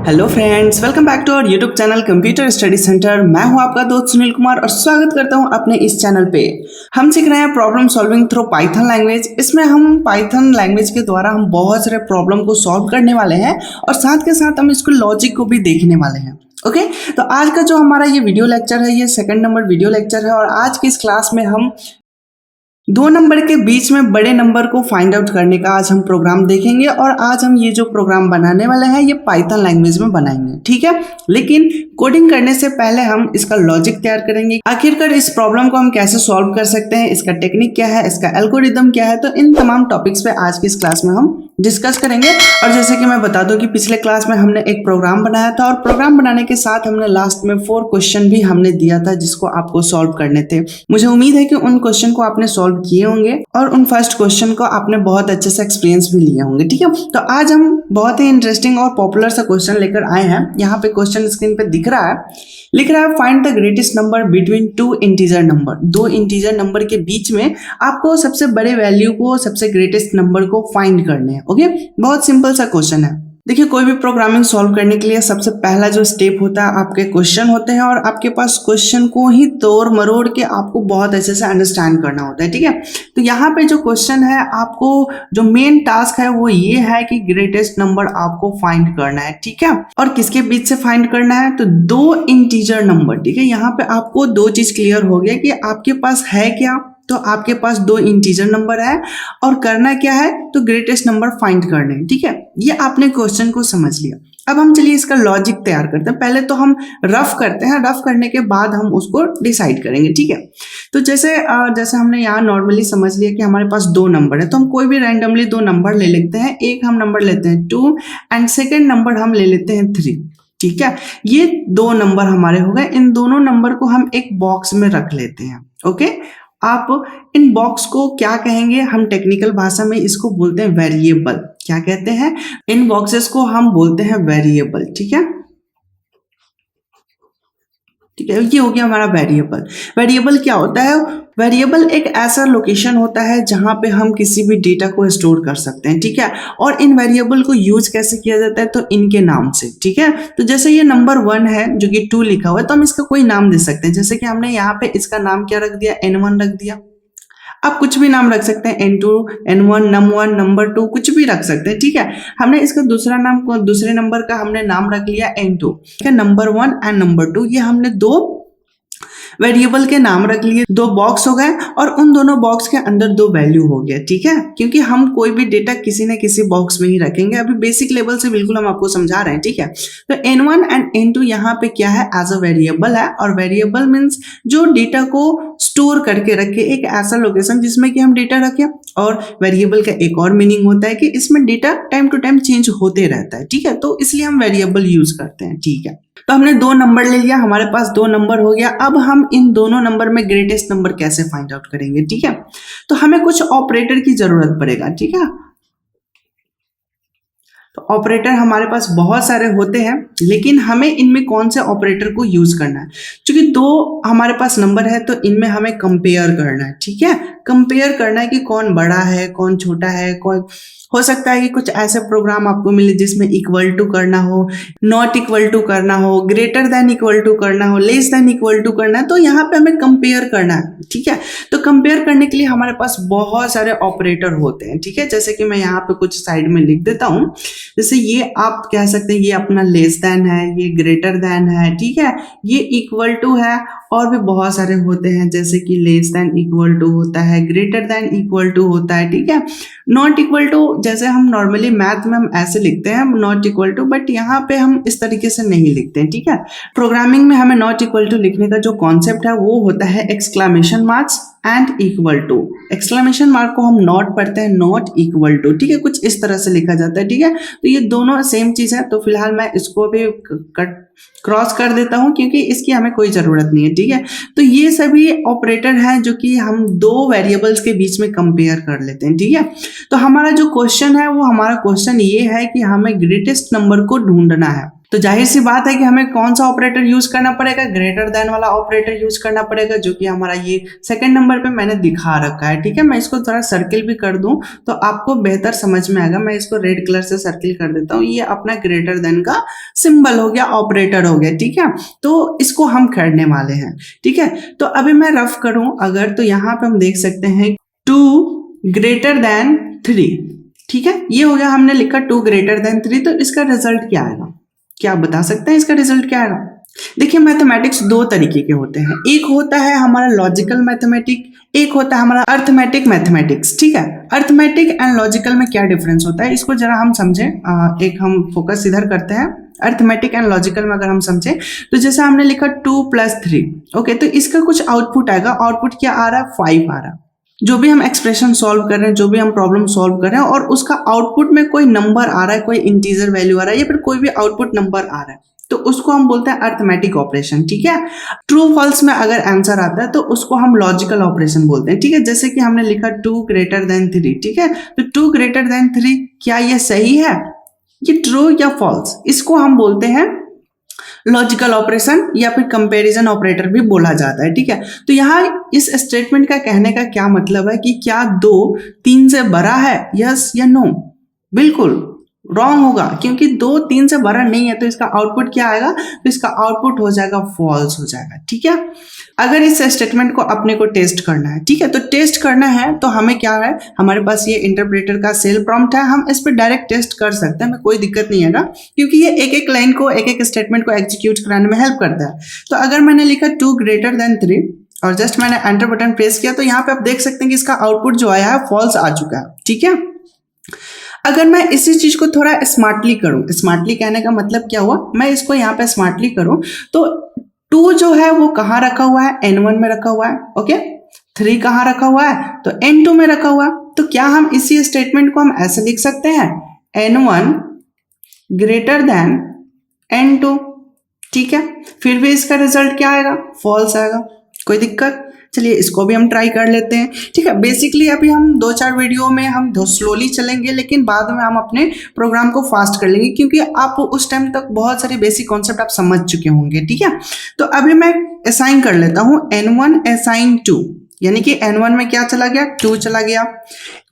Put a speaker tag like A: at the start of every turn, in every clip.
A: Hello friends, welcome back to our YouTube channel computer study centre. मैं हूं आपका दोस्त सुनील कुमार और स्वागत करता हूं अपने इस चैनल पे। हम सीख रहे हैं problem solving through Python language. इसमें हम पाइथन लैंग्वेज के द्वारा हम बहुत सारे प्रॉब्लम को सॉल्व करने वाले हैं और साथ के साथ हम इसको लॉजिक को भी देखने वाले हैं। ओके, तो आज का जो हमारा ये वीडियो लेक्चर है, ये सेकंड नंबर वीडियो लेक्चर है और आज की इस क्लास में हम दो नंबर के बीच में बड़े नंबर को फाइंड आउट करने का आज हम प्रोग्राम देखेंगे। और आज हम ये जो प्रोग्राम बनाने वाले हैं ये पाइथन लैंग्वेज में बनाएंगे, ठीक है। लेकिन कोडिंग करने से पहले हम इसका लॉजिक तैयार करेंगे। आखिरकार इस प्रॉब्लम को हम कैसे सॉल्व कर सकते हैं, इसका टेक्निक क्या है, इसका एल्गोरिदम क्या है, तो इन तमाम टॉपिक्स पे आज की इस क्लास में हम डिस्कस करेंगे। और जैसे कि मैं बता दूं कि पिछले क्लास में हमने एक प्रोग्राम बनाया था और प्रोग्राम बनाने के साथ हमने लास्ट में 4 क्वेश्चन भी हमने दिया था जिसको आपको सॉल्व करने थे। मुझे उम्मीद है कि उन क्वेश्चन को आपने सॉल्व किए होंगे और उन फर्स्ट क्वेश्चन को आपने बहुत अच्छे से एक्सपीरियंस भी लिए होंगे, ठीक है। तो आज हम बहुत ही इंटरेस्टिंग और पॉपुलर सा क्वेश्चन लेकर आए हैं। यहाँ पे क्वेश्चन स्क्रीन पे दिख रहा है, लिख रहा है find the greatest number between two integer number. दो इंटीजर नंबर के बीच में आपको सबसे बड़े वैल्यू को, सबसे ग्रेटेस्ट नंबर को फाइंड करने हैं। ओके, बहुत सिंपल सा क्वेश्चन है। देखिए, कोई भी प्रोग्रामिंग सॉल्व करने के लिए सबसे पहला जो स्टेप होता है, आपके क्वेश्चन होते हैं और आपके पास क्वेश्चन को ही तोड़ मरोड़ के आपको बहुत अच्छे से अंडरस्टैंड करना होता है, ठीक है। तो यहाँ पे जो क्वेश्चन है, आपको जो मेन टास्क है वो ये है कि ग्रेटेस्ट नंबर आपको फाइंड करना है, ठीक है। और किसके बीच से फाइंड करना है, तो दो इंटीजर नंबर, ठीक है। यहाँ पे आपको दो चीज क्लियर हो गया कि आपके पास है क्या, तो आपके पास दो इंटीजर नंबर है और करना क्या है, तो ग्रेटेस्ट नंबर फाइंड करने हैं, ठीक है। ये आपने क्वेश्चन को समझ लिया। अब हम चलिए इसका लॉजिक तैयार करते हैं। पहले तो हम रफ करते हैं, रफ करने के बाद हम उसको डिसाइड करेंगे, ठीक है। तो जैसे हमने यहाँ नॉर्मली समझ लिया कि हमारे पास दो नंबर है, तो हम कोई भी रैंडमली दो नंबर ले लेते हैं। एक हम नंबर लेते हैं 2 एंड सेकेंड नंबर हम ले लेते हैं 3, ठीक है। ये दो नंबर हमारे हो गए। इन दोनों नंबर को हम एक बॉक्स में रख लेते हैं। ओके, आप इन बॉक्स को क्या कहेंगे, हम टेक्निकल भाषा में इसको बोलते हैं वेरिएबल। क्या कहते हैं, इन बॉक्सेस को हम बोलते हैं वेरिएबल, ठीक है। ठीक है, ये हो गया हमारा वेरिएबल। वेरिएबल क्या होता है, वेरिएबल एक ऐसा लोकेशन होता है जहां पे हम किसी भी डेटा को स्टोर कर सकते हैं, ठीक है। और इन वेरिएबल को यूज कैसे किया जाता है, तो इनके नाम से, ठीक है। तो जैसे ये नंबर 1 है जो कि 2 लिखा हुआ है, तो हम इसका कोई नाम दे सकते हैं। जैसे कि हमने यहाँ पे इसका नाम क्या रख दिया, N1 रख दिया। आप कुछ भी नाम रख सकते हैं, N2, N1, num1, नंबर 2, कुछ भी रख सकते हैं, ठीक है। हमने इसका दूसरा नाम को, दूसरे नंबर का हमने नाम रख लिया N2, ठीक है। नंबर 1 एंड नंबर 2, ये हमने दो वेरिएबल के नाम रख लिए। दो बॉक्स हो गए और उन दोनों बॉक्स के अंदर दो वैल्यू हो गया, ठीक है। क्योंकि हम कोई भी डेटा किसी न किसी बॉक्स में ही रखेंगे। अभी बेसिक लेवल से बिल्कुल हम आपको समझा रहे हैं, ठीक है। तो N1 एंड N2 यहाँ पे क्या है, एज अ वेरिएबल है। और वेरिएबल मीन्स जो डेटा को स्टोर करके रखे, एक ऐसा लोकेशन जिसमें कि हम डेटा रखें। और वेरिएबल का एक और मीनिंग होता है कि इसमें data time to time change होते रहता है, ठीक है। तो इसलिए हम वेरिएबल यूज करते हैं, ठीक है। तो हमने दो नंबर ले लिया, हमारे पास दो नंबर हो गया। अब हम इन दोनों नंबर में ग्रेटेस्ट नंबर कैसे फाइंड आउट करेंगे, ठीक है। तो हमें कुछ ऑपरेटर की जरूरत पड़ेगा, ठीक है। तो ऑपरेटर हमारे पास बहुत सारे होते हैं, लेकिन हमें इनमें कौन से ऑपरेटर को यूज करना है। क्योंकि दो हमारे पास नंबर है तो इनमें हमें कंपेयर करना है, ठीक है। कंपेयर करना है कि कौन बड़ा है, कौन छोटा है। कौन हो सकता है कि कुछ ऐसे प्रोग्राम आपको मिले जिसमें इक्वल टू करना हो, नॉट इक्वल टू करना हो, ग्रेटर देन इक्वल टू करना हो, लेस देन इक्वल टू करना है। तो यहाँ पे हमें कंपेयर करना है, ठीक है। तो कंपेयर करने के लिए हमारे पास बहुत सारे ऑपरेटर होते हैं, ठीक है। जैसे कि मैं यहाँ पे कुछ साइड में लिख देता हूँ। जैसे ये आप कह सकते हैं, ये अपना लेस देन है, ये ग्रेटर देन है, ठीक है। ये इक्वल टू है और भी बहुत सारे होते हैं, जैसे कि लेस देन इक्वल टू होता है, ग्रेटर देन इक्वल टू होता है, ठीक है। नॉट इक्वल टू जैसे हम नॉर्मली मैथ में हम ऐसे लिखते हैं नॉट इक्वल टू, बट यहाँ पे हम इस तरीके से नहीं लिखते हैं, ठीक है। प्रोग्रामिंग में हमें नॉट इक्वल टू लिखने का जो कॉन्सेप्ट है वो होता है exclamation marks and equal to. Exclamation mark को हम नॉट पढ़ते हैं, नॉट इक्वल टू, ठीक है। कुछ इस तरह से लिखा जाता है, ठीक है। तो ये दोनों सेम चीज है। तो फिलहाल मैं इसको भी क्रॉस कर देता हूं क्योंकि इसकी हमें कोई जरूरत नहीं है, ठीक है। तो ये सभी ऑपरेटर हैं जो कि हम दो वेरिएबल्स के बीच में कंपेयर कर लेते हैं, ठीक है। तो हमारा जो क्वेश्चन है वो हमारा क्वेश्चन ये है कि हमें ग्रेटेस्ट नंबर को ढूंढना है। तो जाहिर सी बात है कि हमें कौन सा ऑपरेटर यूज करना पड़ेगा, ग्रेटर देन वाला ऑपरेटर यूज करना पड़ेगा, जो कि हमारा ये सेकंड नंबर पे मैंने दिखा रखा है। ठीक है, मैं इसको थोड़ा सर्किल भी कर दूं तो आपको बेहतर समझ में आएगा। मैं इसको रेड कलर से सर्किल कर देता हूँ। ये अपना ग्रेटर देन का सिंबल हो गया, ऑपरेटर हो गया। ठीक है, तो इसको हम करने वाले हैं। ठीक है, तो अभी मैं रफ करूं अगर, तो यहाँ पे हम देख सकते हैं 2 ग्रेटर देन 3। ठीक है, ये हो गया, हमने लिखा 2 ग्रेटर देन 3। तो इसका रिजल्ट क्या आएगा, क्या आप बता सकते हैं इसका रिजल्ट क्या आएगा? देखिए, मैथमेटिक्स 2 तरीके के होते हैं। एक होता है हमारा लॉजिकल मैथमेटिक, एक होता है हमारा अर्थमेटिक मैथमेटिक्स। ठीक है, अर्थमेटिक एंड लॉजिकल में क्या डिफरेंस होता है, इसको जरा हम समझें। एक हम फोकस इधर करते हैं। अर्थमेटिक एंड लॉजिकल में अगर हम समझें तो जैसे हमने लिखा 2 + 3, ओके, तो इसका कुछ आउटपुट आएगा। आउटपुट क्या आ रहा है, 5 आ रहा है। जो भी हम एक्सप्रेशन सॉल्व कर रहे हैं, जो भी हम प्रॉब्लम सॉल्व कर रहे हैं, और उसका आउटपुट में कोई नंबर आ रहा है, कोई इंटीजर वैल्यू आ रहा है, या फिर कोई भी आउटपुट नंबर आ रहा है, तो उसको हम बोलते हैं अर्थमेटिक ऑपरेशन। ठीक है, ट्रू फॉल्स में अगर आंसर आता है तो उसको हम लॉजिकल ऑपरेशन बोलते हैं। ठीक है, जैसे कि हमने लिखा 2 ग्रेटर देन 3। ठीक है, तो 2 ग्रेटर देन 3, क्या ये सही है, ये ट्रू या फॉल्स, इसको हम बोलते हैं लॉजिकल ऑपरेशन या फिर कंपैरिजन ऑपरेटर भी बोला जाता है। ठीक है, तो यहाँ इस स्टेटमेंट का कहने का क्या मतलब है कि क्या 2 3 से बड़ा है, यस या नो? बिल्कुल रॉन्ग होगा, क्योंकि 2 3 से बड़ा नहीं है। तो इसका आउटपुट क्या आएगा, तो इसका आउटपुट हो जाएगा फॉल्स हो जाएगा। ठीक है, अगर इस स्टेटमेंट को अपने को टेस्ट करना है, ठीक है, तो टेस्ट करना है तो हमें क्या है, हमारे पास ये इंटरप्रेटर का सेल प्रॉम्प्ट है, हम इस पर डायरेक्ट टेस्ट कर सकते हैं, हमें कोई दिक्कत नहीं है, क्योंकि ये एक एक लाइन को, एक एक स्टेटमेंट को एग्जीक्यूट कराने में हेल्प करता है। तो अगर मैंने लिखा 2 ग्रेटर देन 3 और जस्ट मैंने एंटर बटन प्रेस किया, तो यहाँ पे आप देख सकते हैं कि इसका आउटपुट जो आया है फॉल्स आ चुका है। ठीक है, अगर मैं इसी चीज को थोड़ा स्मार्टली करूं, स्मार्टली कहने का मतलब क्या हुआ, मैं इसको यहाँ पे स्मार्टली करूं तो 2 जो है वो कहाँ रखा हुआ है, N1 में रखा हुआ है। ओके, 3 कहाँ रखा हुआ है, तो N2 में रखा हुआ है। तो क्या हम इसी स्टेटमेंट को हम ऐसे लिख सकते हैं, N1 ग्रेटर देन N2। ठीक है, फिर भी इसका रिजल्ट क्या आएगा, फॉल्स आएगा। कोई दिक्कत? चलिए इसको भी हम ट्राई कर लेते हैं। ठीक है, बेसिकली अभी हम 2-4 वीडियो में हम स्लोली चलेंगे, लेकिन बाद में हम अपने प्रोग्राम को फास्ट कर लेंगे, क्योंकि आप उस टाइम तक बहुत सारे बेसिक कॉन्सेप्ट आप समझ चुके होंगे। ठीक है, तो अभी मैं असाइन कर लेता हूँ N1 असाइन 2, यानी कि N1 में क्या चला गया, 2 चला गया।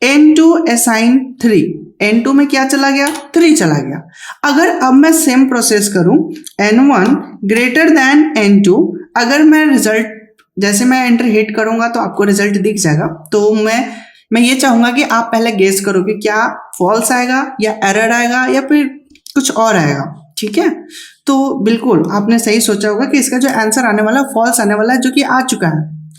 A: N2 असाइन 3, N2 में क्या चला गया, 3 चला गया। अगर अब मैं सेम प्रोसेस करूं, N1 ग्रेटर देन N2, अगर मैं रिजल्ट जैसे मैं एंटर हिट करूंगा तो आपको रिजल्ट दिख जाएगा। तो मैं ये चाहूंगा कि आप पहले गेस करो कि क्या फॉल्स आएगा या एरर आएगा या फिर कुछ और आएगा। ठीक है, तो बिल्कुल आपने सही सोचा होगा कि इसका जो आंसर आने वाला है फॉल्स आने वाला है, जो कि आ चुका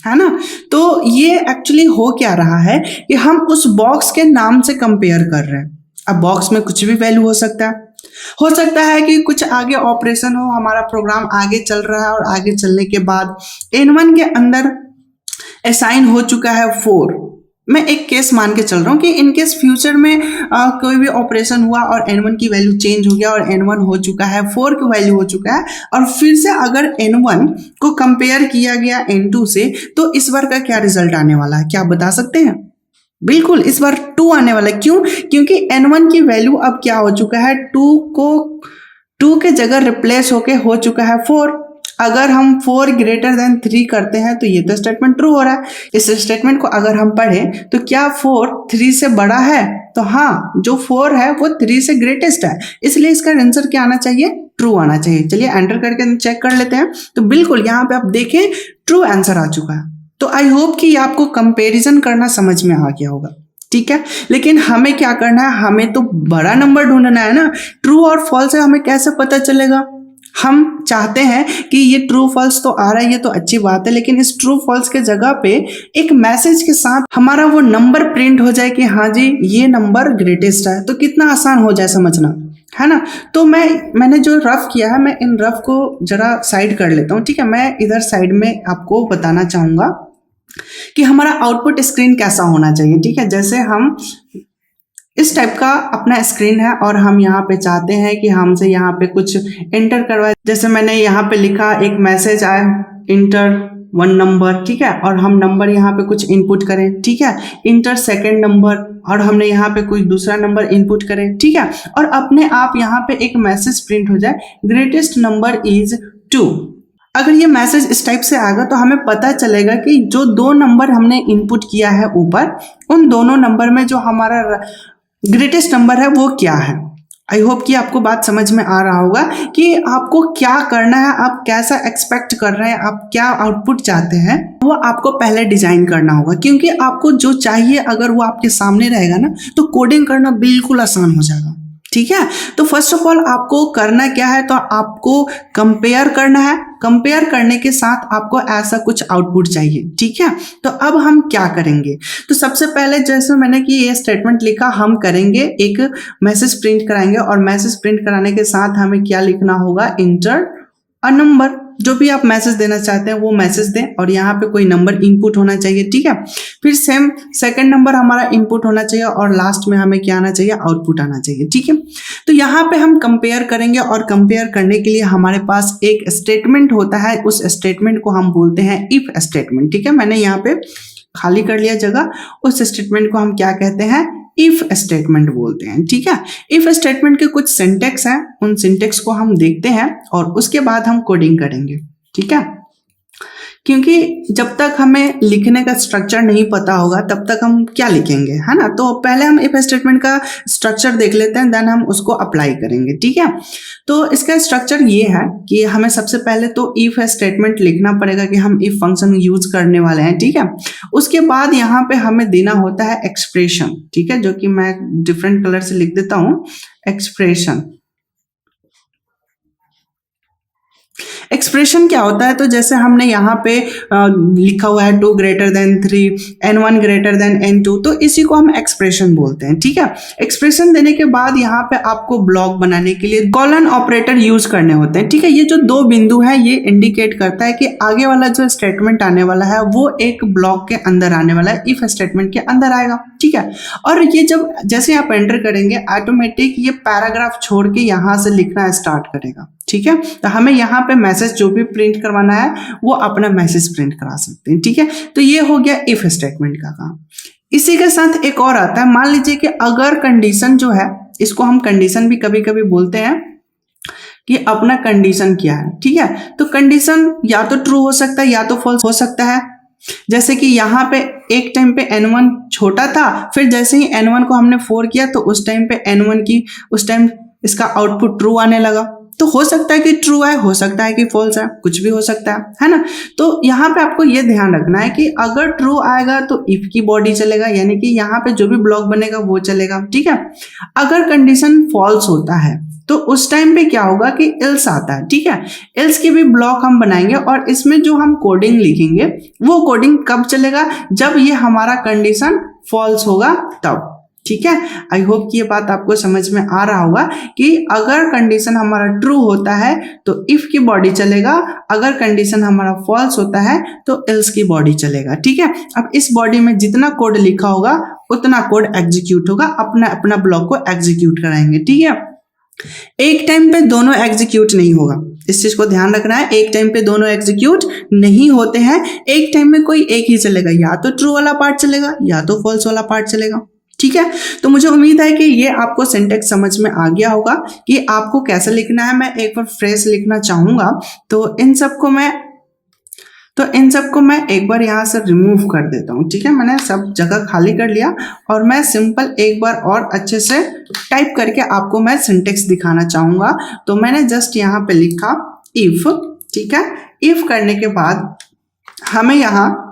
A: है ना। तो ये एक्चुअली हो क्या रहा है कि हम उस बॉक्स के नाम से कंपेयर कर रहे हैं। अब बॉक्स में कुछ भी वैल्यू हो सकता है कि कुछ आगे ऑपरेशन हो, हमारा प्रोग्राम आगे चल रहा है और आगे चलने के बाद N1 के अंदर असाइन हो चुका है 4। मैं एक केस मान के चल रहा हूँ कि इन केस फ्यूचर में कोई भी ऑपरेशन हुआ और N1 की वैल्यू चेंज हो गया और N1 हो चुका है 4 की वैल्यू हो चुका है, और फिर से अगर N1 को कंपेयर किया गया N2 से, तो इस बार का क्या रिजल्ट आने वाला है, क्या आप बता सकते हैं? बिल्कुल इस बार 2 आने वाला है। क्यों? क्योंकि N1 की वैल्यू अब क्या हो चुका है, 2 के जगह रिप्लेस होके हो चुका है 4। अगर हम 4 ग्रेटर देन 3 करते हैं तो ये तो स्टेटमेंट ट्रू हो रहा है। इस स्टेटमेंट को अगर हम पढ़ें तो क्या 4 3 से बड़ा है, तो हाँ, जो 4 है वो 3 से ग्रेटेस्ट है, इसलिए इसका आंसर क्या आना चाहिए, ट्रू आना चाहिए। चलिए एंटर करके चेक कर लेते हैं। तो बिल्कुल यहाँ पे आप देखें ट्रू आंसर आ चुका है। तो आई होप कि आपको कंपैरिजन करना समझ में आ गया होगा। ठीक है, लेकिन हमें क्या करना है, हमें तो बड़ा नंबर ढूंढना है ना। ट्रू और फॉल्स है, हमें कैसे पता चलेगा? हम चाहते हैं कि ये ट्रू फॉल्स तो आ रहा है, ये तो अच्छी बात है, लेकिन इस ट्रू फॉल्स के जगह पे एक मैसेज के साथ हमारा वो नंबर प्रिंट हो जाए कि हाँ जी ये नंबर ग्रेटेस्ट है, तो कितना आसान हो जाए समझना, है ना। तो मैंने जो रफ किया है, मैं इन रफ को जरा साइड कर लेता हूँ। ठीक है, मैं इधर साइड में आपको बताना चाहूंगा कि हमारा आउटपुट स्क्रीन कैसा होना चाहिए। ठीक है, जैसे हम इस टाइप का अपना स्क्रीन है और हम यहाँ पे चाहते हैं कि हमसे यहाँ पे कुछ एंटर करवाए। जैसे मैंने यहाँ पे लिखा एक मैसेज आया इंटर वन नंबर, ठीक है, और हम नंबर यहाँ पे कुछ इनपुट करें, ठीक है, इंटर सेकेंड नंबर, और हमने यहाँ पे कोई दूसरा नंबर इनपुट करें, ठीक है, और अपने आप यहाँ पे एक मैसेज प्रिंट हो जाए, ग्रेटेस्ट नंबर इज 2। अगर ये मैसेज इस टाइप से आएगा तो हमें पता चलेगा कि जो दो नंबर हमने इनपुट किया है ऊपर, उन दोनों नंबर में जो हमारा ग्रेटेस्ट नंबर है वो क्या है। आई होप कि आपको बात समझ में आ रहा होगा कि आपको क्या करना है, आप कैसा एक्सपेक्ट कर रहे हैं, आप क्या आउटपुट चाहते हैं, वो आपको पहले डिजाइन करना होगा, क्योंकि आपको जो चाहिए अगर वो आपके सामने रहेगा ना तो कोडिंग करना बिल्कुल आसान हो जाएगा, ठीक है। तो फर्स्ट ऑफ ऑल आपको करना क्या है, तो आपको कंपेयर करना है, कंपेयर करने के साथ आपको ऐसा कुछ आउटपुट चाहिए, ठीक है। तो अब हम क्या करेंगे, तो सबसे पहले जैसे मैंने कि ये स्टेटमेंट लिखा, हम करेंगे एक मैसेज प्रिंट कराएंगे, और मैसेज प्रिंट कराने के साथ हमें क्या लिखना होगा, इंटर अ नंबर, जो भी आप मैसेज देना चाहते हैं वो मैसेज दें, और यहाँ पे कोई नंबर इनपुट होना चाहिए, ठीक है। फिर सेम सेकंड नंबर हमारा इनपुट होना चाहिए, और लास्ट में हमें क्या आना चाहिए, आउटपुट आना चाहिए, ठीक है। तो यहाँ पे हम कंपेयर करेंगे, और कंपेयर करने के लिए हमारे पास एक स्टेटमेंट होता है, उस स्टेटमेंट को हम बोलते हैं इफ स्टेटमेंट, ठीक है। मैंने यहाँ पे खाली कर लिया जगह, उस स्टेटमेंट को हम क्या कहते हैं, इफ स्टेटमेंट बोलते हैं, ठीक है। इफ स्टेटमेंट के कुछ सिंटेक्स हैं, उन सिंटेक्स को हम देखते हैं और उसके बाद हम कोडिंग करेंगे, ठीक है। क्योंकि जब तक हमें लिखने का स्ट्रक्चर नहीं पता होगा तब तक हम क्या लिखेंगे, है ना। तो पहले हम इफ स्टेटमेंट का स्ट्रक्चर देख लेते हैं, देन हम उसको अप्लाई करेंगे, ठीक है। तो इसका स्ट्रक्चर ये है कि हमें सबसे पहले तो इफ स्टेटमेंट लिखना पड़ेगा कि हम इफ फंक्शन यूज करने वाले हैं, ठीक है। उसके बाद यहाँ पे हमें देना होता है एक्सप्रेशन, ठीक है, जो कि मैं डिफरेंट कलर से लिख देता हूँ, एक्सप्रेशन। एक्सप्रेशन क्या होता है, तो जैसे हमने यहाँ पे लिखा हुआ है 2 greater than 3, n1 greater than n2, तो इसी को हम एक्सप्रेशन बोलते हैं, ठीक है। एक्सप्रेशन देने के बाद यहाँ पे आपको ब्लॉक बनाने के लिए कॉलन ऑपरेटर यूज करने होते हैं, ठीक है। ये जो दो बिंदु है ये इंडिकेट करता है कि आगे वाला जो स्टेटमेंट आने वाला है वो एक ब्लॉक के अंदर आने वाला है, इफ स्टेटमेंट के अंदर आएगा, ठीक है। और ये जब जैसे आप एंटर करेंगे ऑटोमेटिक ये पैराग्राफ छोड़ के यहाँ से लिखना स्टार्ट करेगा, ठीक है। तो हमें यहाँ पे मैसेज जो भी प्रिंट करवाना है वो अपना मैसेज प्रिंट करा सकते हैं, ठीक है। तो ये हो गया इफ स्टेटमेंट का काम। इसी के साथ एक और आता है, मान लीजिए कि अगर कंडीशन जो है, इसको हम कंडीशन भी कभी कभी बोलते हैं कि अपना कंडीशन क्या है, ठीक है। तो कंडीशन या तो ट्रू हो सकता है या तो फॉल्स हो सकता है। जैसे कि यहाँ पे एक टाइम पे n1 छोटा था, फिर जैसे ही n1 को हमने 4 किया तो उस टाइम पे n1 की उस टाइम इसका आउटपुट ट्रू आने लगा। तो हो सकता है कि ट्रू है, हो सकता है कि फॉल्स है, कुछ भी हो सकता है ना। तो यहाँ पे आपको ये ध्यान रखना है कि अगर ट्रू आएगा तो इफ की बॉडी चलेगा, यानी कि यहाँ पे जो भी ब्लॉक बनेगा वो चलेगा, ठीक है। अगर कंडीशन फॉल्स होता है तो उस टाइम पे क्या होगा कि एल्स आता है, ठीक है। एल्स के भी ब्लॉक हम बनाएंगे, और इसमें जो हम कोडिंग लिखेंगे वो कोडिंग कब चलेगा, जब ये हमारा कंडीशन फॉल्स होगा तब, ठीक है। आई होप कि ये बात आपको समझ में आ रहा होगा कि अगर कंडीशन हमारा ट्रू होता है तो इफ की बॉडी चलेगा, अगर कंडीशन हमारा फॉल्स होता है तो एल्स की बॉडी चलेगा, ठीक है। अब इस बॉडी में जितना कोड लिखा होगा उतना कोड एग्जीक्यूट होगा, अपना अपना ब्लॉक को एग्जीक्यूट कराएंगे, ठीक है। एक टाइम पे दोनों एग्जीक्यूट नहीं होगा, इस चीज को ध्यान रखना है। एक टाइम पे दोनों एग्जीक्यूट नहीं होते हैं, एक टाइम में कोई एक ही चलेगा, या तो ट्रू वाला पार्ट चलेगा या तो फॉल्स वाला पार्ट चलेगा, ठीक है। तो मुझे उम्मीद है कि ये आपको सिंटेक्स समझ में आ गया होगा कि आपको कैसे लिखना है। मैं एक बार फ्रेश लिखना चाहूंगा, तो इन सबको मैं एक बार यहाँ से रिमूव कर देता हूँ, ठीक है। मैंने सब जगह खाली कर लिया और मैं सिंपल एक बार और अच्छे से टाइप करके आपको मैं सिंटेक्स दिखाना चाहूंगा। तो मैंने जस्ट यहाँ पे लिखा इफ, ठीक है। इफ करने के बाद हमें यहाँ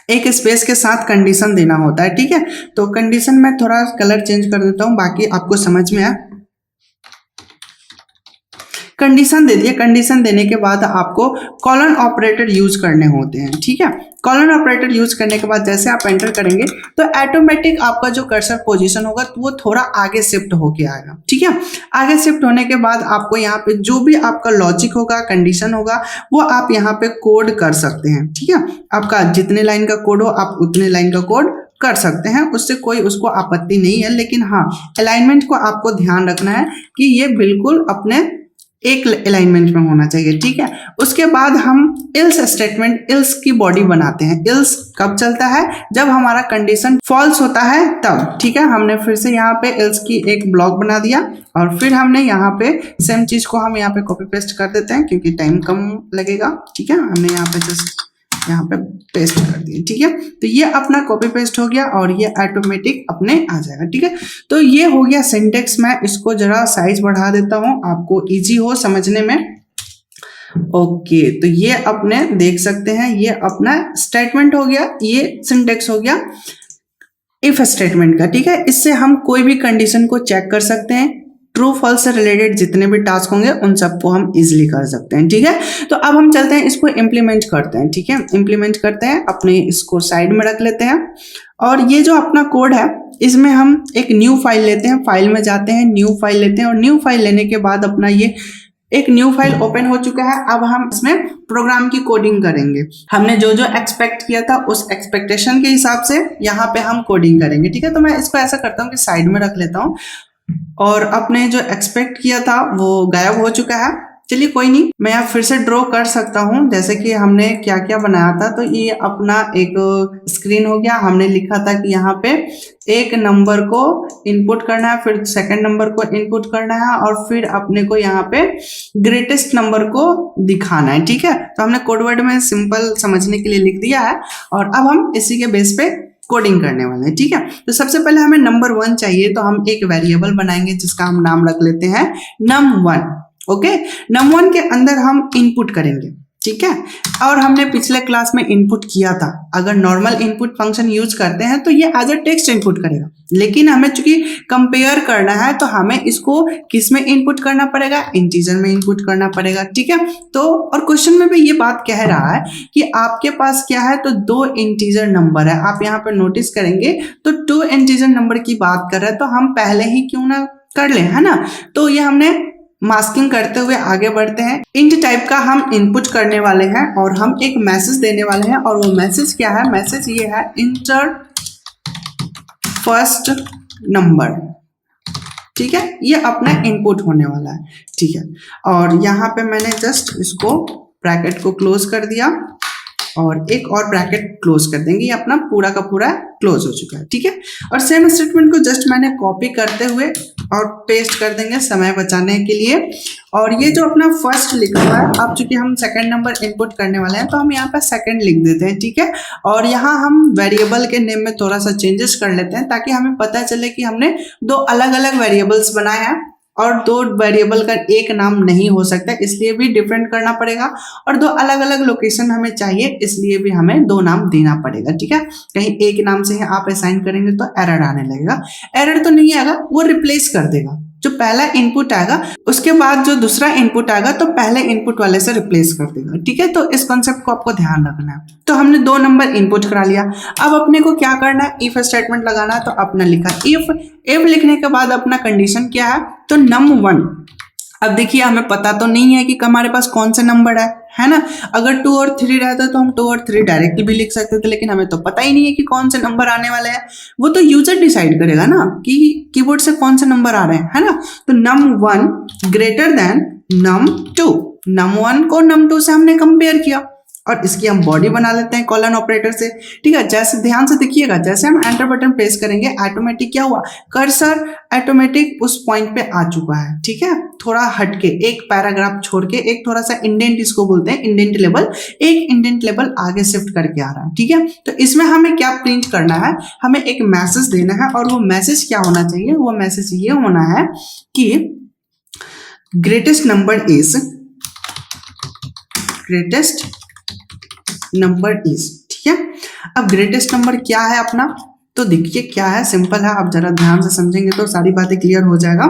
A: एक स्पेस के साथ कंडीशन देना होता है, ठीक है। तो कंडीशन में थोड़ा कलर चेंज कर देता हूँ, बाकी आपको समझ में आए। कंडीशन दे दिए, कंडीशन देने के बाद आपको कॉलन ऑपरेटर यूज करने होते हैं, ठीक है। कॉलन ऑपरेटर यूज करने के बाद जैसे आप एंटर करेंगे तो ऑटोमेटिक आपका जो कर्सर पोजीशन होगा वो थोड़ा आगे शिफ्ट होके आएगा, ठीक है। आगे शिफ्ट होने के बाद आपको यहाँ पे जो भी आपका लॉजिक होगा, कंडीशन होगा, वो आप यहाँ पे कोड कर सकते हैं, ठीक है। आपका जितने लाइन का कोड हो आप उतने लाइन का कोड कर सकते हैं, उससे कोई उसको आपत्ति नहीं है। लेकिन हाँ, अलाइनमेंट को आपको ध्यान रखना है कि ये बिल्कुल अपने एक अलाइनमेंट में होना चाहिए, ठीक है। उसके बाद हम इल्स स्टेटमेंट, इल्स की बॉडी बनाते हैं। इल्स कब चलता है? जब हमारा कंडीशन फॉल्स होता है तब, ठीक है। हमने फिर से यहाँ पे इल्स की एक ब्लॉक बना दिया और फिर हमने यहाँ पे सेम चीज को हम यहाँ पे कॉपी पेस्ट कर देते हैं क्योंकि टाइम कम लगेगा, ठीक है। हमने यहाँ पे जस्ट यहाँ पे पेस्ट कर दिए, ठीक है। तो ये अपना कॉपी पेस्ट हो गया और ये ऑटोमेटिक अपने आ जाएगा, ठीक है। तो ये हो गया सिंटेक्स। मैं इसको जरा साइज बढ़ा देता हूँ आपको इजी हो समझने में। ओके, तो ये अपने देख सकते हैं, ये अपना स्टेटमेंट हो गया, ये सिंटेक्स हो गया इफ स्टेटमेंट का, ठीक है। इससे हम कोई भी कंडीशन को चेक कर सकते हैं। ट्रू फॉल्स से रिलेटेड जितने भी टास्क होंगे उन सबको हम इजीली कर सकते हैं, ठीक है। तो अब हम चलते हैं इसको इम्प्लीमेंट करते हैं, ठीक है। इम्प्लीमेंट करते हैं, अपने इसको साइड में रख लेते हैं और ये जो अपना कोड है इसमें हम एक न्यू फाइल लेते हैं। फाइल में जाते हैं, न्यू फाइल लेते हैं और न्यू फाइल लेने के बाद अपना ये एक न्यू फाइल ओपन हो चुका है। अब हम इसमें प्रोग्राम की कोडिंग करेंगे। हमने जो जो एक्सपेक्ट किया था उस एक्सपेक्टेशन के हिसाब से यहाँ पे हम कोडिंग करेंगे, ठीक है। तो मैं इसको ऐसा करता हूँ कि साइड में रख लेता हूँ और अपने जो एक्सपेक्ट किया था वो गायब हो चुका है। चलिए कोई नहीं, मैं यहाँ फिर से ड्रॉ कर सकता हूँ जैसे कि हमने क्या क्या बनाया था। तो ये अपना एक स्क्रीन हो गया। हमने लिखा था कि यहाँ पे एक नंबर को इनपुट करना है, फिर सेकंड नंबर को इनपुट करना है और फिर अपने को यहाँ पे ग्रेटेस्ट नंबर को दिखाना है, ठीक है। तो हमने कोड वर्ड में सिंपल समझने के लिए लिख दिया है और अब हम इसी के बेस पे कोडिंग करने वाले हैं, ठीक है। तो सबसे पहले हमें नंबर 1 चाहिए, तो हम एक वेरिएबल बनाएंगे जिसका हम नाम रख लेते हैं num1। ओके, num1 के अंदर हम इनपुट करेंगे, ठीक है। और हमने पिछले क्लास में इनपुट किया था, अगर नॉर्मल इनपुट फंक्शन यूज करते हैं तो ये एज अ टेक्स्ट इनपुट करेगा, लेकिन हमें चूंकि कंपेयर करना है तो हमें इसको किस में इनपुट करना पड़ेगा? इंटीजर में इनपुट करना पड़ेगा, ठीक है। तो और क्वेश्चन में भी ये बात कह रहा है कि आपके पास क्या है, तो 2 इंटीजर नंबर है। आप यहाँ पे नोटिस करेंगे तो 2 इंटीजर नंबर की बात कर रहे हैं, तो हम पहले ही क्यों ना कर लें, है ना। तो ये हमने मास्किंग करते हुए आगे बढ़ते हैं। इंट टाइप का हम इनपुट करने वाले हैं और हम एक मैसेज देने वाले हैं और वो मैसेज क्या है? मैसेज ये है इंटर फर्स्ट नंबर, ठीक है। ये अपना इनपुट होने वाला है, ठीक है। और यहाँ पे मैंने जस्ट इसको ब्रैकेट को क्लोज कर दिया और एक और ब्रैकेट क्लोज कर देंगे। ये अपना पूरा का पूरा क्लोज हो चुका है, ठीक है। और सेम स्टेटमेंट को जस्ट मैंने कॉपी करते हुए और पेस्ट कर देंगे समय बचाने के लिए। और ये जो अपना फर्स्ट लिखा हुआ है, अब चूंकि हम सेकंड नंबर इनपुट करने वाले हैं तो हम यहाँ पे सेकंड लिख देते हैं, ठीक है। और यहाँ हम वेरिएबल के नेम में थोड़ा सा चेंजेस कर लेते हैं ताकि हमें पता चले कि हमने 2 अलग अलग वेरिएबल्स बनाए हैं और 2 वेरिएबल का एक नाम नहीं हो सकता, इसलिए भी डिफरेंट करना पड़ेगा। और 2 अलग अलग लोकेशन हमें चाहिए, इसलिए भी हमें 2 नाम देना पड़ेगा, ठीक है। कहीं एक नाम से ही आप असाइन करेंगे तो एरर आने लगेगा। एरर तो नहीं आएगा, वो रिप्लेस कर देगा। जो पहला इनपुट आएगा उसके बाद जो दूसरा इनपुट आएगा तो पहले इनपुट वाले से रिप्लेस कर देगा, ठीक है। तो इस कॉन्सेप्ट को आपको ध्यान रखना है। तो हमने 2 नंबर इनपुट करा लिया। अब अपने को क्या करना है? इफ स्टेटमेंट लगाना है। तो अपना लिखा इफ लिखने के बाद अपना कंडीशन क्या है? तो num1। अब देखिए हमें पता तो नहीं है कि हमारे पास कौन से नंबर है ना। अगर 2 और 3 रहता तो हम 2 और 3 डायरेक्टली भी लिख सकते थे, लेकिन हमें तो पता ही नहीं है कि कौन से नंबर आने वाले हैं। वो तो यूजर डिसाइड करेगा ना कि कीबोर्ड से कौन से नंबर आ रहे हैं, है ना। तो num1 greater than num2। num1 को num2 से हमने कंपेयर किया और इसकी हम बॉडी बना लेते हैं कॉलन ऑपरेटर से, ठीक है। जैसे ध्यान से देखिएगा, जैसे हम एंटर बटन प्रेस करेंगे ऑटोमेटिक क्या हुआ? कर्सर ऑटोमेटिक उस पॉइंट पे आ चुका है, ठीक है। थोड़ा हटके एक पैराग्राफ छोड़ के एक थोड़ा सा इंडेंट, इसको बोलते हैं इंडेंट लेवल, एक इंडेंट लेवल आगे शिफ्ट करके आ रहा है, ठीक है। तो इसमें हमें क्या प्रिंट करना है? हमें एक मैसेज देना है और वो मैसेज क्या होना चाहिए? वो मैसेज ये होना है कि ग्रेटेस्ट नंबर इज ठीक है। अब ग्रेटेस्ट नंबर क्या है अपना? तो देखिए क्या है, सिंपल है। आप जरा ध्यान से समझेंगे तो सारी बातें क्लियर हो जाएगा,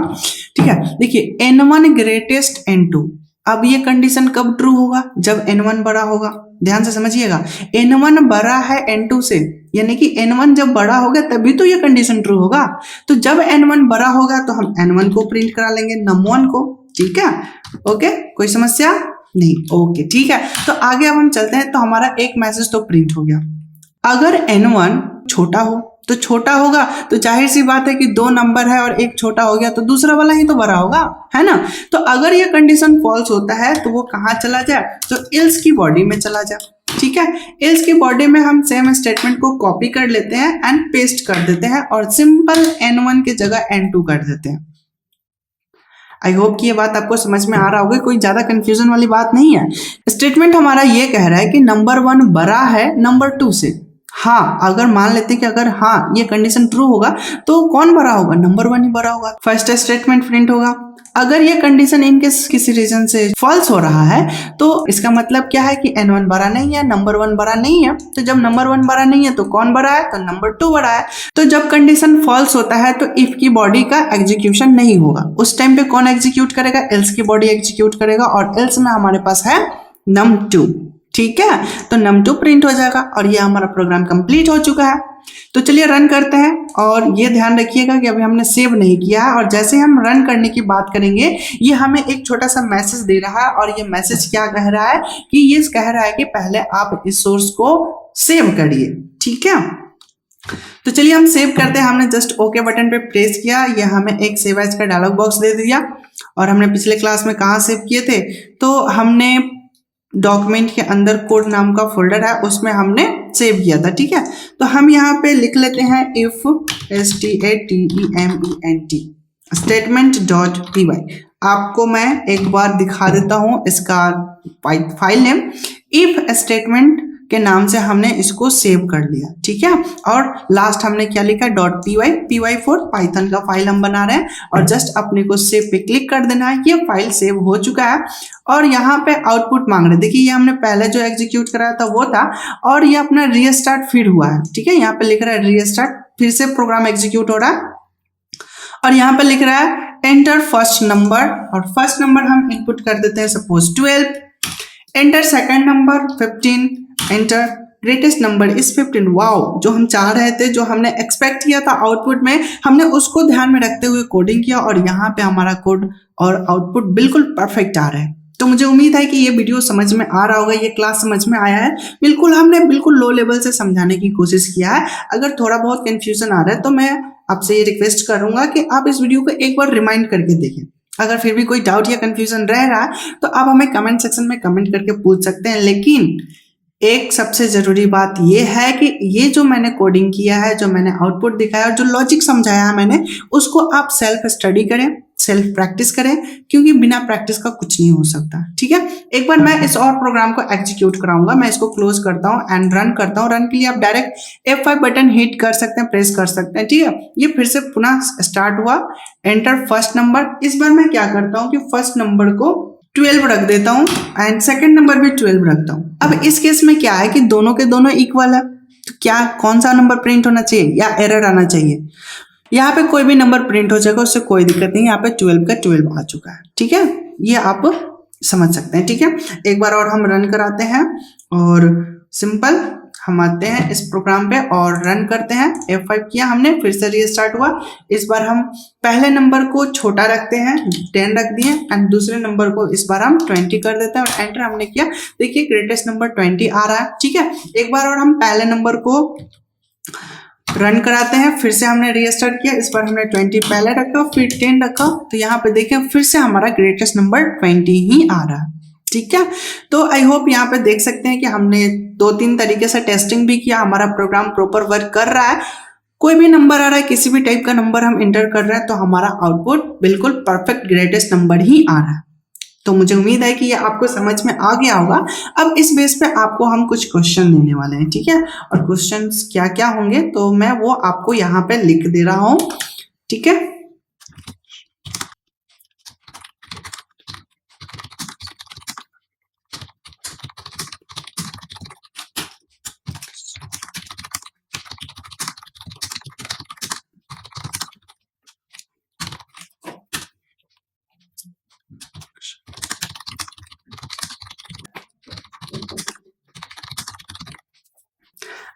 A: ठीक है। देखिए n1 ग्रेटेस्ट n2। अब ये कंडीशन कब ट्रू होगा? जब n1 बड़ा होगा। ध्यान से समझिएगा, n1 बड़ा है n2 से, यानी कि n1 जब बड़ा होगा तभी तो ये कंडीशन ट्रू होगा। तो जब n1 बड़ा होगा तो हम n1 को प्रिंट करा लेंगे, num1 को, ठीक है। ओके, कोई समस्या नहीं? ओके, ठीक है। तो आगे अब हम चलते हैं। तो हमारा एक मैसेज तो प्रिंट हो गया। अगर n1 छोटा हो तो छोटा होगा तो जाहिर सी बात है कि दो नंबर है और एक छोटा हो गया तो दूसरा वाला ही तो बड़ा होगा, है ना। तो अगर ये कंडीशन फॉल्स होता है तो वो कहाँ चला जाए, तो एल्स की बॉडी में चला जाए, ठीक है। एल्स की बॉडी में हम सेम स्टेटमेंट को कॉपी कर लेते हैं एंड पेस्ट कर देते हैं और सिंपल n1 की जगह n2 कर देते हैं। आई होप कि ये बात आपको समझ में आ रहा होगा, कोई ज्यादा कंफ्यूजन वाली बात नहीं है। स्टेटमेंट हमारा ये कह रहा है कि नंबर 1 बड़ा है नंबर 2 से। हाँ, अगर मान लेते हैं कि अगर हाँ ये कंडीशन ट्रू होगा तो कौन बड़ा होगा, नंबर 1 ही बड़ा होगा, फर्स्ट स्टेटमेंट प्रिंट होगा। अगर ये कंडीशन इनकेस किसी रीजन से फॉल्स हो रहा है तो इसका मतलब क्या है कि n1 बड़ा नहीं है, नंबर 1 बड़ा नहीं है। तो जब नंबर 1 बड़ा नहीं है तो कौन बड़ा है, तो नंबर 2 बड़ा है। तो जब कंडीशन फॉल्स होता है तो इफ की बॉडी का एग्जीक्यूशन नहीं होगा, उस टाइम पे कौन एग्जीक्यूट करेगा, एल्स की बॉडी एग्जीक्यूट करेगा और एल्स में हमारे पास है num2, ठीक है। तो num2 प्रिंट हो जाएगा और ये हमारा प्रोग्राम कंप्लीट हो चुका है। तो चलिए रन करते हैं और ये ध्यान रखिएगा कि अभी हमने सेव नहीं किया है और जैसे हम रन करने की बात करेंगे ये हमें एक छोटा सा मैसेज दे रहा है और ये मैसेज क्या कह रहा है कि ये कह रहा है कि पहले आप इस सोर्स को सेव करिए, ठीक है। तो चलिए हम सेव करते हैं। हमने जस्ट ओके बटन पे प्रेस किया, ये हमें एक सेव एज का डायलॉग बॉक्स दे दिया और हमने पिछले क्लास में कहाँ सेव किए थे, तो हमने डॉक्यूमेंट के अंदर कोड नाम का फोल्डर है उसमें हमने सेव किया था, ठीक है। तो हम यहाँ पे लिख लेते हैं if statement statement.py। आपको मैं एक बार दिखा देता हूँ इसका फाइल नेम। इफ स्टेटमेंट के नाम से हमने इसको सेव कर लिया, ठीक है। और लास्ट हमने क्या लिखा, .py फॉर पाइथन का फाइल हम बना रहे हैं और जस्ट अपने को सेव पे क्लिक कर देना है। ये फाइल सेव हो चुका है और यहाँ पे आउटपुट मांग रहे हैं। देखिए ये हमने पहले जो एग्जीक्यूट कराया था वो था और ये अपना रीस्टार्ट फिर हुआ है, ठीक है। यहाँ पे लिख रहा है रीस्टार्ट, फिर से प्रोग्राम एग्जीक्यूट हो रहा है और यहाँ पे लिख रहा है एंटर फर्स्ट नंबर और फर्स्ट नंबर हम इनपुट कर देते हैं suppose 12, enter second number 15, enter greatest number is 15। Wow, जो हम चाह रहे थे, जो हमने एक्सपेक्ट किया था आउटपुट में, हमने उसको ध्यान में रखते हुए कोडिंग किया और यहाँ पे हमारा कोड और आउटपुट बिल्कुल परफेक्ट आ रहा है। तो मुझे उम्मीद है कि ये वीडियो समझ में आ रहा होगा, ये क्लास समझ में आया है। बिल्कुल हमने बिल्कुल लो लेवल से समझाने की कोशिश किया है। अगर थोड़ा बहुत कंफ्यूजन आ रहा है तो मैं आपसे ये रिक्वेस्ट करूंगा कि आप इस वीडियो को एक बार रिमाइंड करके देखें। अगर फिर भी कोई डाउट या कंफ्यूजन रह रहा है तो आप हमें कमेंट सेक्शन में कमेंट करके पूछ सकते हैं। लेकिन एक सबसे जरूरी बात यह है कि ये जो मैंने कोडिंग किया है, जो मैंने आउटपुट दिखाया और जो लॉजिक समझाया है मैंने, उसको आप सेल्फ स्टडी करें, सेल्फ प्रैक्टिस करें, क्योंकि बिना प्रैक्टिस का कुछ नहीं हो सकता, ठीक है। एक बार मैं इस और प्रोग्राम को एग्जीक्यूट कराऊंगा। मैं इसको क्लोज करता हूं एंड रन करता हूं। रन के लिए आप डायरेक्ट F5 बटन हिट कर सकते हैं, प्रेस कर सकते हैं, ठीक है। ये फिर से पुनः स्टार्ट हुआ, एंटर फर्स्ट नंबर। इस बार मैं क्या करता हूँ कि फर्स्ट नंबर को 12 रख देता हूँ एंड सेकंड नंबर भी 12 रखता हूँ। अब इस केस में क्या है कि दोनों के दोनों इक्वल है, तो क्या कौन सा नंबर प्रिंट होना चाहिए या एरर आना चाहिए। यहाँ पे कोई भी नंबर प्रिंट हो जाएगा, उससे कोई दिक्कत नहीं। यहाँ पे 12 का 12 आ चुका है, ठीक है। ये आप समझ सकते हैं, ठीक है। एक बार और हम रन कराते हैं और सिंपल हम आते हैं इस प्रोग्राम पे और रन करते हैं। F5 किया हमने, फिर से रीस्टार्ट हुआ। इस बार हम पहले नंबर को छोटा रखते हैं, 10 रख दिए एंड दूसरे नंबर को इस बार हम 20 कर देते हैं और एंटर हमने किया। देखिए ग्रेटेस्ट नंबर 20 आ रहा है, ठीक है। एक बार और हम पहले नंबर को रन कराते हैं, फिर से हमने रीस्टार्ट किया। इस बार हमने 20 पहले रखा, फिर 10 रखा, तो यहाँ पे देखें फिर से हमारा ग्रेटेस्ट नंबर 20 ही आ रहा है, ठीक है। तो आई होप यहाँ पे देख सकते हैं कि हमने 2-3 तरीके से टेस्टिंग भी किया, हमारा प्रोग्राम प्रॉपर वर्क कर रहा है। कोई भी नंबर आ रहा है, किसी भी टाइप का नंबर हम इंटर कर रहे हैं तो हमारा आउटपुट बिल्कुल परफेक्ट ग्रेटेस्ट नंबर ही आ रहा है। तो मुझे उम्मीद है कि ये आपको समझ में आ गया होगा। अब इस बेस पे आपको हम कुछ क्वेश्चन देने वाले हैं, ठीक है। और क्वेश्चंस क्या क्या होंगे तो मैं वो आपको यहाँ पे लिख दे रहा हूँ, ठीक है।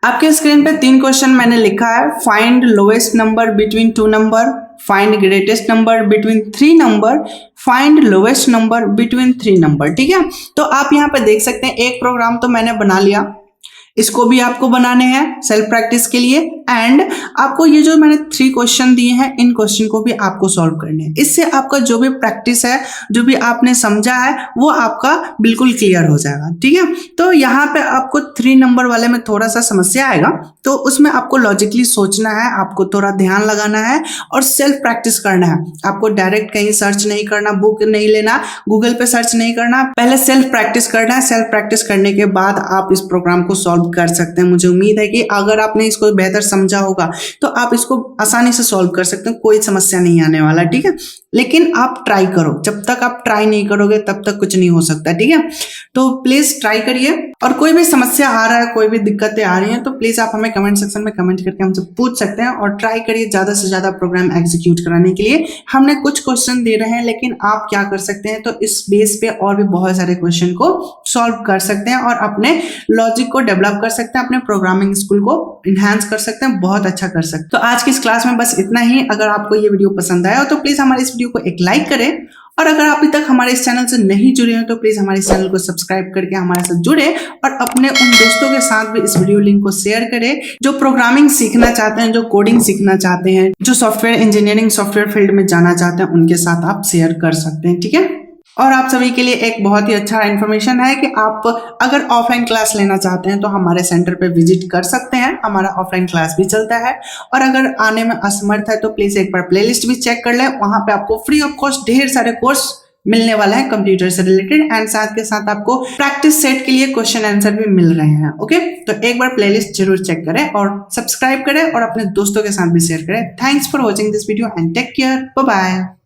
A: आपके स्क्रीन पे 3 क्वेश्चन मैंने लिखा है। Find lowest number between 2 number, find greatest number between 3 number, find lowest number between 3 number, ठीक है। तो आप यहाँ पे देख सकते हैं एक प्रोग्राम तो मैंने बना लिया। इसको भी आपको बनाने हैं सेल्फ प्रैक्टिस के लिए। एंड आपको ये जो मैंने 3 क्वेश्चन दिए हैं, इन क्वेश्चन को भी आपको सॉल्व करने हैं। इससे आपका जो भी प्रैक्टिस है, जो भी आपने समझा है, वो आपका बिल्कुल क्लियर हो जाएगा। ठीक है, तो यहाँ पे आपको 3 नंबर वाले में थोड़ा सा समस्या आएगा, तो उसमें आपको लॉजिकली सोचना है, आपको थोड़ा ध्यान लगाना है और सेल्फ प्रैक्टिस करना है। आपको डायरेक्ट कहीं सर्च नहीं करना, बुक नहीं लेना, गूगल पे सर्च नहीं करना, पहले सेल्फ प्रैक्टिस करना है। सेल्फ प्रैक्टिस करने के बाद आप इस प्रोग्राम को सॉल्व कर सकते हैं। मुझे उम्मीद है कि अगर आपने इसको बेहतर समझा होगा तो आप इसको आसानी से सॉल्व कर सकते हैं, कोई समस्या नहीं आने वाला। ठीक है, लेकिन आप ट्राई करो, जब तक आप ट्राई नहीं करोगे तब तक कुछ नहीं हो सकता। ठीक है, तो प्लीज ट्राई करिए, और कोई भी समस्या आ रहा है, कोई भी दिक्कतें आ रही हैं, तो प्लीज आप हमें कमेंट सेक्शन में कमेंट करके हमसे पूछ सकते हैं, और ट्राई करिए ज्यादा से ज्यादा प्रोग्राम एग्जीक्यूट कराने के लिए। हमने कुछ क्वेश्चन दे रहे हैं, लेकिन आप क्या कर सकते हैं, तो इस बेस पे और भी बहुत सारे क्वेश्चन को सॉल्व कर सकते हैं और अपने लॉजिक को डेवलप कर सकते हैं, अपने प्रोग्रामिंग स्किल को इनहांस कर सकते हैं, बहुत अच्छा कर सकते हैं। तो आज की इस क्लास में बस इतना ही। अगर आपको ये वीडियो पसंद आया हो तो प्लीज हमारे इस वीडियो को एक लाइक करें, और अगर अभी तक हमारे इस चैनल से नहीं जुड़े हैं तो प्लीज हमारे इस चैनल को सब्सक्राइब करके हमारे साथ जुड़े, और अपने उन दोस्तों के साथ भी इस वीडियो लिंक को शेयर करें जो प्रोग्रामिंग सीखना चाहते हैं, जो कोडिंग सीखना चाहते हैं, जो सॉफ्टवेयर इंजीनियरिंग सॉफ्टवेयर फील्ड में जाना चाहते हैं, उनके साथ आप शेयर कर सकते हैं। ठीक है, और आप सभी के लिए एक बहुत ही अच्छा इन्फॉर्मेशन है कि आप अगर ऑफलाइन क्लास लेना चाहते हैं तो हमारे सेंटर पे विजिट कर सकते हैं, हमारा ऑफलाइन क्लास भी चलता है। और अगर आने में असमर्थ है तो प्लीज एक बार प्लेलिस्ट भी चेक कर लें, वहां पे आपको फ्री ऑफ कॉस्ट ढेर सारे कोर्स मिलने वाला है कंप्यूटर से रिलेटेड, एंड साथ के साथ आपको प्रैक्टिस सेट के लिए क्वेश्चन आंसर भी मिल रहे हैं। ओके, तो एक बार प्लेलिस्ट जरूर चेक करें और सब्सक्राइब करें और अपने दोस्तों के साथ भी शेयर करें। Thanks for watching this video and take care, bye bye.